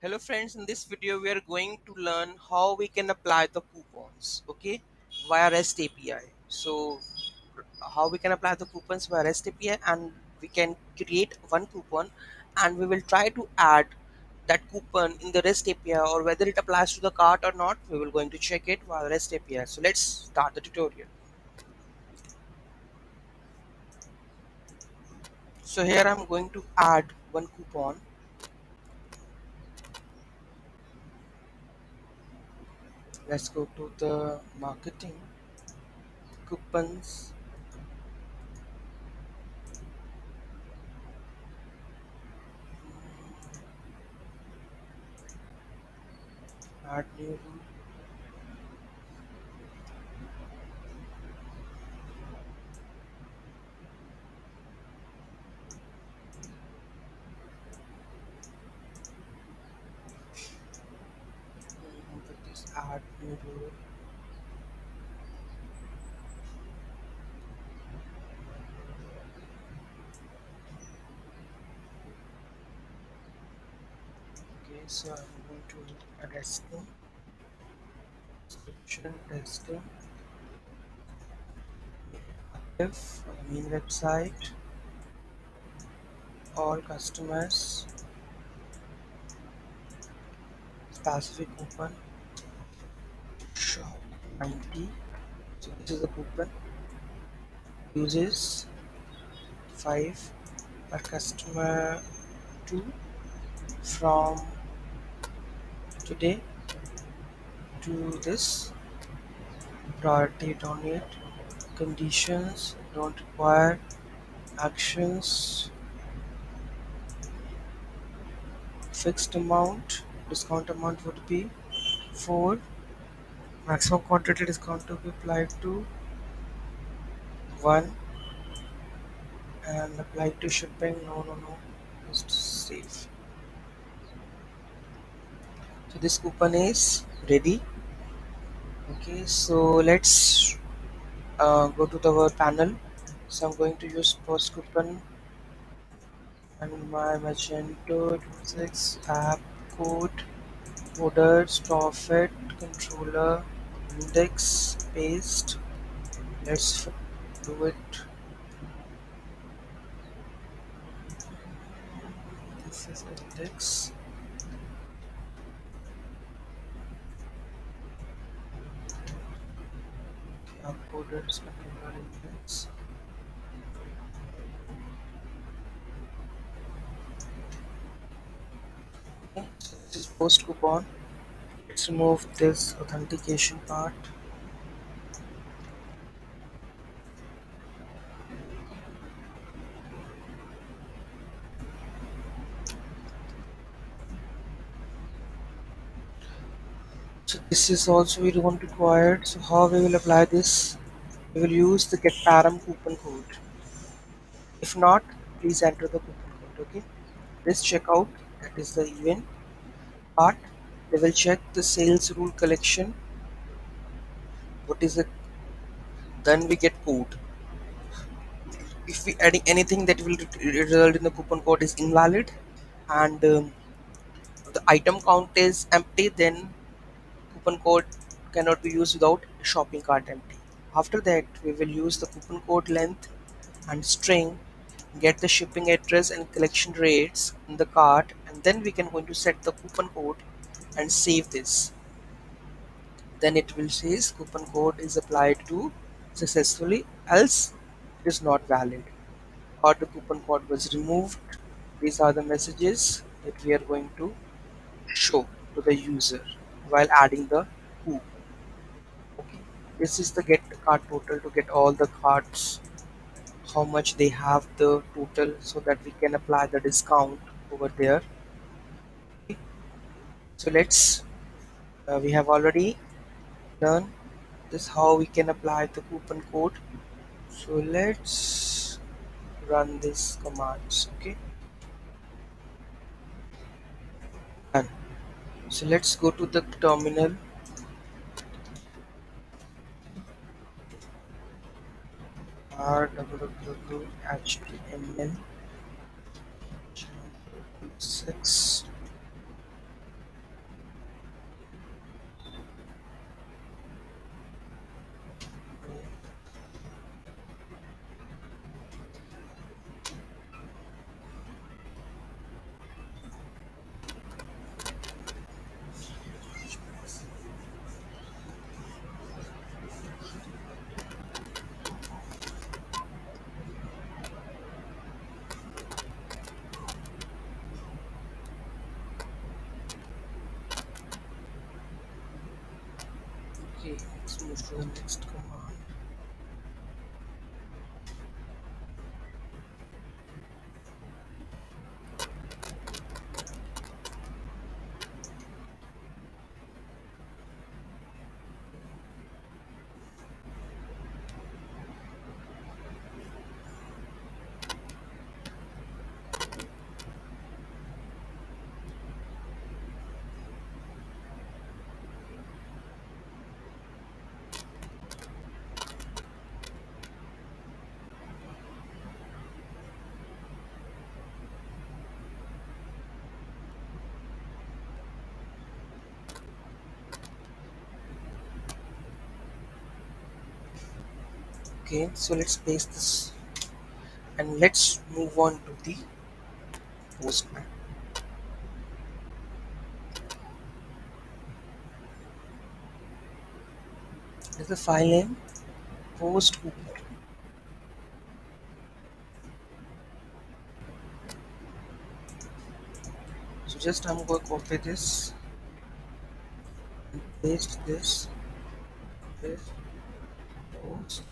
Hello friends, in this video we are going to learn how we can apply the coupons, okay, via REST API. So how we can apply the coupons via REST API, and we can create one coupon and we will try to add that coupon in the REST API, or whether it applies to the cart or not, we will going to check it via REST API. So let's start the tutorial. So here I'm going to add one coupon. Let's go to the marketing coupons, add new rule. Put this add new rule. Okay, so I'm going to testing, description, testing, if main website, all customers, specific coupon, shop 90. So this is the coupon, uses 5 per customer 2 from today to this, priority donate, conditions don't require, actions, fixed amount, discount amount would be 4, maximum quantity discount to be applied to 1, and applied to shipping, no, just save. So this coupon is ready. Okay, so let's go to our panel. So I'm going to use post coupon and my Magento 26 app code, orders, profit, controller, index, paste. Let's do it. This is index, uploaders, controller, index. Okay, so this is post coupon. Let's remove this authentication part. So this is also we don't required. So how we will apply this? We will use the get param coupon code. If not, please enter the coupon code. Okay. This checkout, that is the event part. They will check the sales rule collection. What is it? Then we get code. If we add anything that will result in the coupon code is invalid, and the item count is empty, then coupon code cannot be used without shopping cart empty. After that, we will use the coupon code length and string, get the shipping address and collection rates in the cart, and then we can going to set the coupon code and save this. Then it will says coupon code is applied to successfully, else it is not valid, or the coupon code was removed. These are the messages that we are going to show to the user while adding the coupon. Okay, this is the get cart total to get all the cards, how much they have the total, so that we can apply the discount over there. Okay. So let's we have already done this how we can apply the coupon code. So let's run this commands. Okay, done. So let's go to the terminal, rww.html 6 Let's move to the next command. Okay, so let's paste this and let's move on to the postman. Is the file name post coupon. So just I'm going to copy this and paste this. Paste post.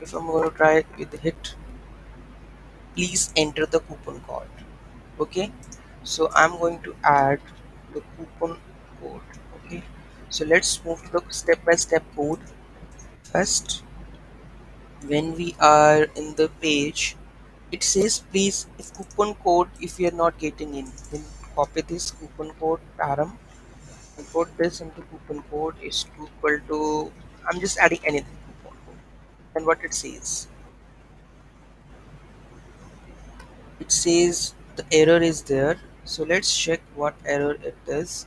If I'm going to try it with the hit, please enter the coupon code. Okay, so I'm going to add the coupon code. Okay, so let's move to the step-by-step code. First, when we are in the page, it says please if coupon code, if we are not getting in, then copy this coupon code param and put this into coupon code is equal to, I'm just adding anything coupon code. And what it says the error is there. So let's check what error it is.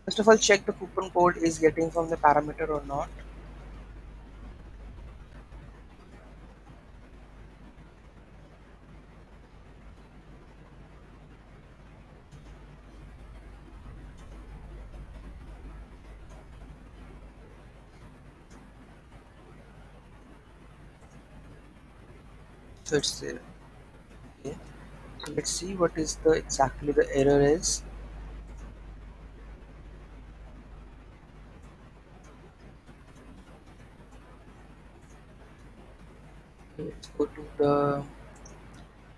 First of all, check the coupon code is getting from the parameter or not. So it's there. Okay. So let's see what is the exactly the error is. Let's go to the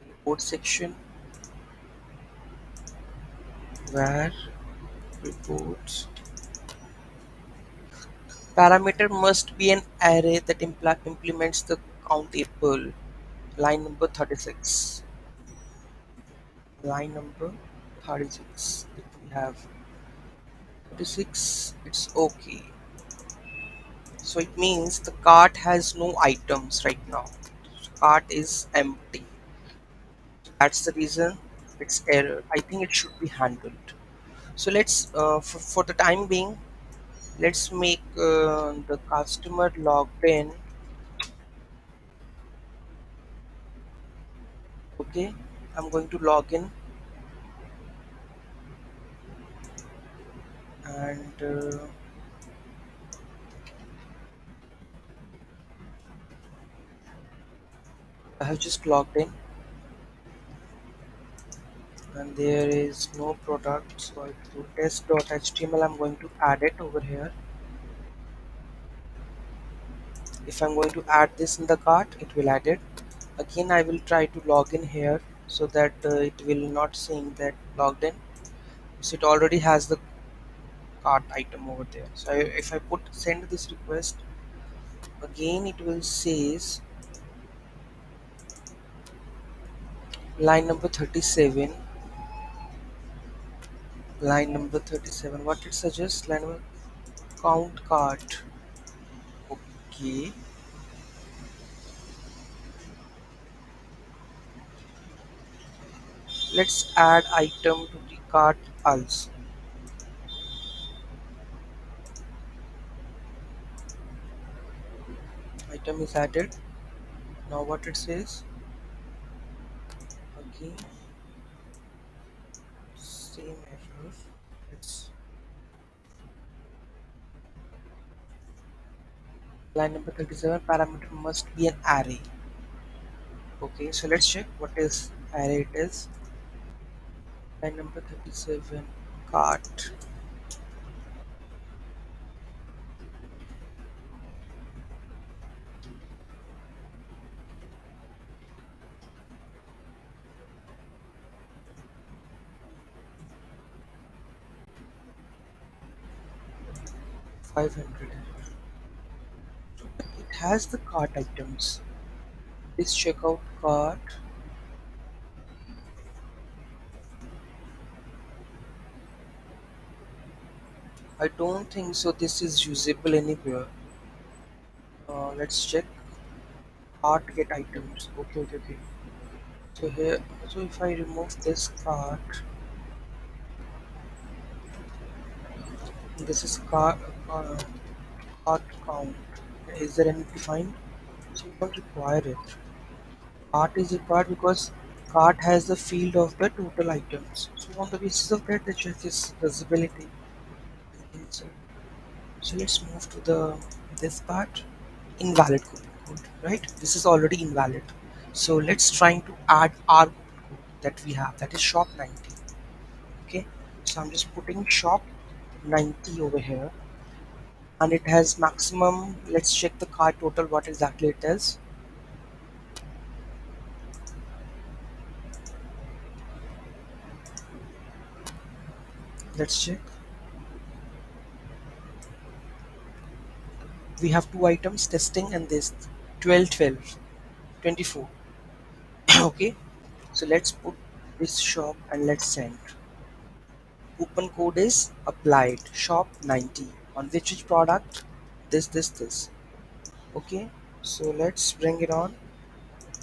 report section where reports parameter must be an array that implements the countable. Line number 36. Line number 36. If we have 36, it's okay. So it means the cart has no items right now. Cart is empty. That's the reason it's error. I think it should be handled. So let's for the time being, let's make the customer logged in. Okay, I'm going to log in and I have just logged in and there is no product. So I do test.html. I'm going to add it over here. If I'm going to add this in the cart, it will add it. Again, I will try to log in here so that it will not saying that logged in. So it already has the cart item over there. So if I put send this request, again it will says line number 37. Line number 37. What it suggests? Line number count cart. Okay. Let's add item to the cart also. Item is added. Now what it says? Again, same error. It's line number 37. Parameter must be an array. Okay, so let's check what is array it is. Line number 37. cart. 500. It has the cart items. This checkout cart. I don't think so. This is usable anywhere. Let's check. Cart get items. Okay, okay, okay. So here, so if I remove this cart, this is cart count. Is there any defined? So we don't require it. Cart is required because cart has the field of the total items. So on the basis of that, the check is visibility. So, so let's move to the this part. Invalid coupon code, right? This is already invalid. So let's trying to add our coupon code that we have. That is shop 90. Okay. So I'm just putting shop 90 over here, and it has maximum. Let's check the card total. What exactly it is? Let's check. We have two items, testing and this 12, 12, 24. Okay, so let's put this shop and let's send. Coupon code is applied shop 90 on which product, this. Okay, so let's bring it on.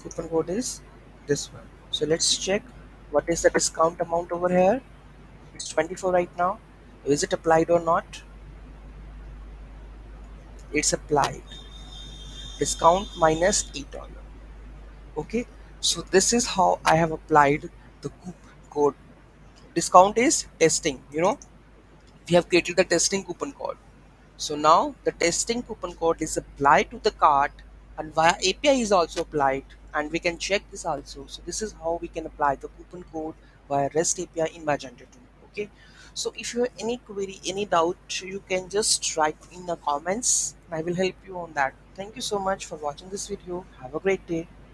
Coupon code is this one. So let's check what is the discount amount over here. It's 24 right now. Is it applied or not? It's applied. Discount minus $8. Okay, so this is how I have applied the coupon code. Discount is testing, we have created the testing coupon code. So now the testing coupon code is applied to the cart, and via API is also applied, and we can check this also. So this is how we can apply the coupon code via REST API in Magento 2. Okay, so if you have any query, any doubt, you can just write in the comments. I will help you on that. Thank you so much for watching this video. Have a great day.